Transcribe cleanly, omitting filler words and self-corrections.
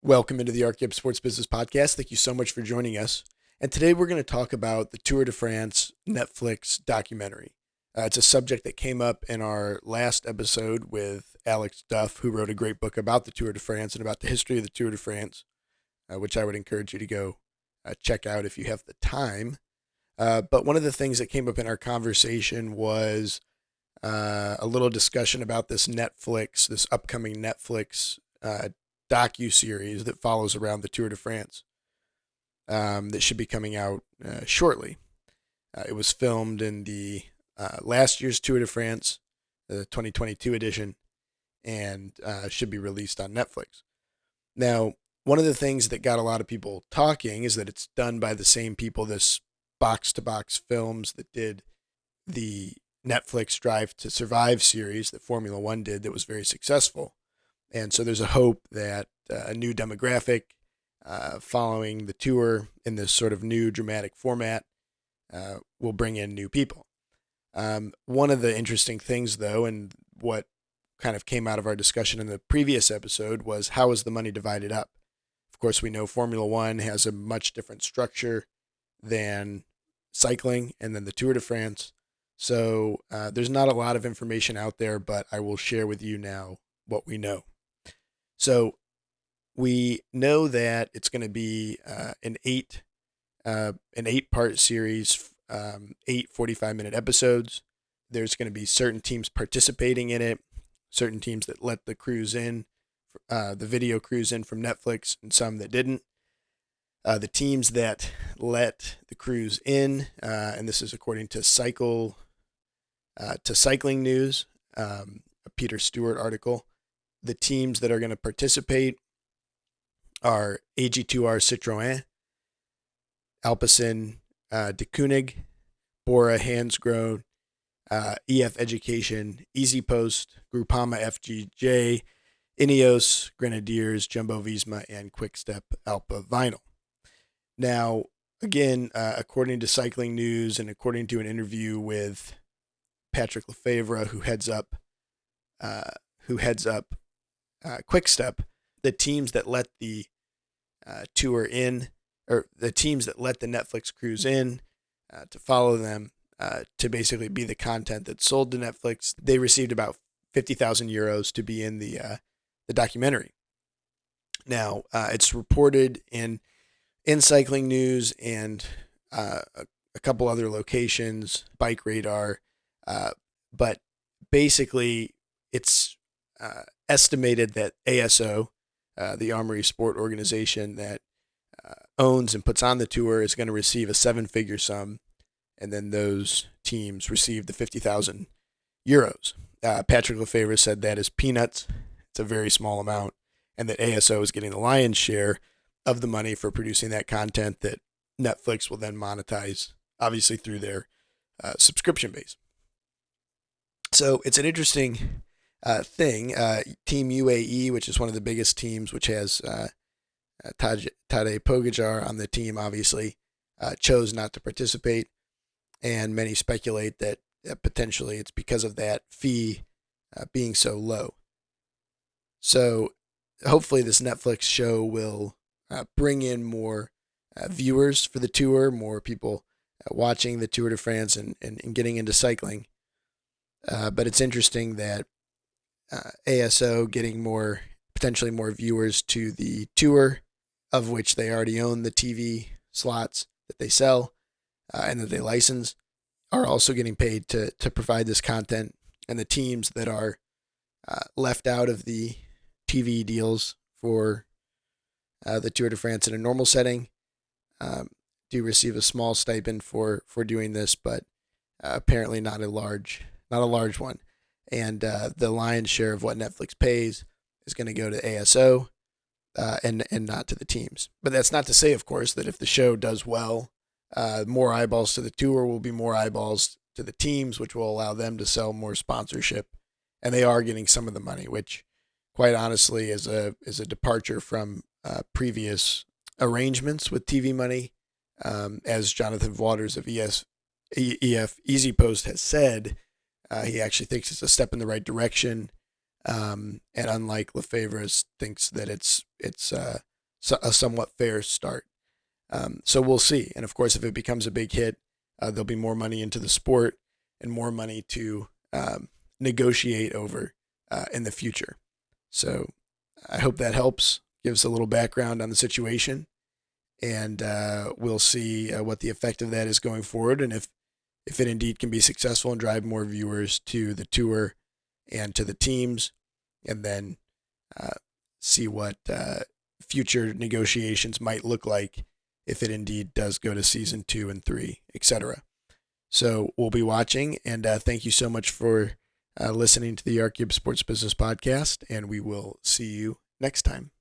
Welcome into the ArtGibbs Sports Business Podcast. Thank you so much for joining us. And today we're going to talk about the Tour de France Netflix documentary. It's a subject that came up in our last episode with Alex Duff, who wrote a great book about the Tour de France and about the history of the Tour de France, which I would encourage you to go check out if you have the time. But one of the things that came up in our conversation was a little discussion about this upcoming Netflix Docu series that follows around the Tour de France that should be coming out shortly. It was filmed in the last year's Tour de France, the 2022 edition, and should be released on Netflix. Now, one of the things that got a lot of people talking is that it's done by the same people, this box-to-box films that did the Netflix Drive to Survive series that Formula One did that was very successful. And so there's a hope that a new demographic following the tour in this sort of new dramatic format will bring in new people. One of the interesting things, though, and what kind of came out of our discussion in the previous episode was how is the money divided up? Of course, we know Formula One has a much different structure than cycling and then the Tour de France. So there's not a lot of information out there, but I will share with you now what we know. So we know that it's going to be an 8-part series, 8 45-minute episodes. There's going to be certain teams participating in it, certain teams that let the crews in, the video crews in from Netflix, and some that didn't. The teams that let the crews in, and this is according to Cycling News, a Peter Stewart article. The teams that are going to participate are AG2R Citroën, Alpecin De Koenig, Bora Hansgrohe, EF Education, Easy Post, Groupama FGJ, Ineos, Grenadiers, Jumbo Visma, and Quickstep Alpha Vinyl. Now, again, according to Cycling News and according to an interview with Patrick Lefevre, who heads up Quickstep, the teams that let the tour in, or the teams that let the Netflix crews in to follow them, to basically be the content that's sold to Netflix, they received about 50,000 euros to be in the documentary. Now, it's reported in Cycling News and a couple other locations, Bike Radar, but basically it's estimated that ASO, the Armory Sport organization that owns and puts on the tour, is going to receive a 7-figure sum, and then those teams receive the 50,000 euros. Patrick Lefevre said that is peanuts. It's a very small amount, and that ASO is getting the lion's share of the money for producing that content that Netflix will then monetize, obviously through their subscription base. So it's an interesting thing. Team UAE, which is one of the biggest teams, which has Tadej Pogacar on the team, obviously, chose not to participate. And many speculate that potentially it's because of that fee being so low. So hopefully this Netflix show will bring in more viewers for the tour, more people watching the Tour de France and getting into cycling. But it's interesting that ASO getting potentially more viewers to the tour, of which they already own the TV slots that they sell and that they license, are also getting paid to provide this content. And the teams that are left out of the TV deals for the Tour de France in a normal setting do receive a small stipend for doing this, but apparently not a large one. And the lion's share of what Netflix pays is going to go to ASO and not to the teams. But that's not to say, of course, that if the show does well, more eyeballs to the tour will be more eyeballs to the teams, which will allow them to sell more sponsorship. And they are getting some of the money, which, quite honestly, is a departure from previous arrangements with TV money. As Jonathan Waters of EF Easy Post has said, he actually thinks it's a step in the right direction. And unlike Lefevre, thinks that it's a somewhat fair start. So we'll see. And of course, if it becomes a big hit, there'll be more money into the sport and more money to negotiate over in the future. So I hope that helps, gives a little background on the situation, and we'll see what the effect of that is going forward, and if it indeed can be successful and drive more viewers to the tour and to the teams, and then see what future negotiations might look like if it indeed does go to season 2 and 3, etc. So we'll be watching, and thank you so much for listening to the ArtGibbs Sports Business Podcast, and we will see you next time.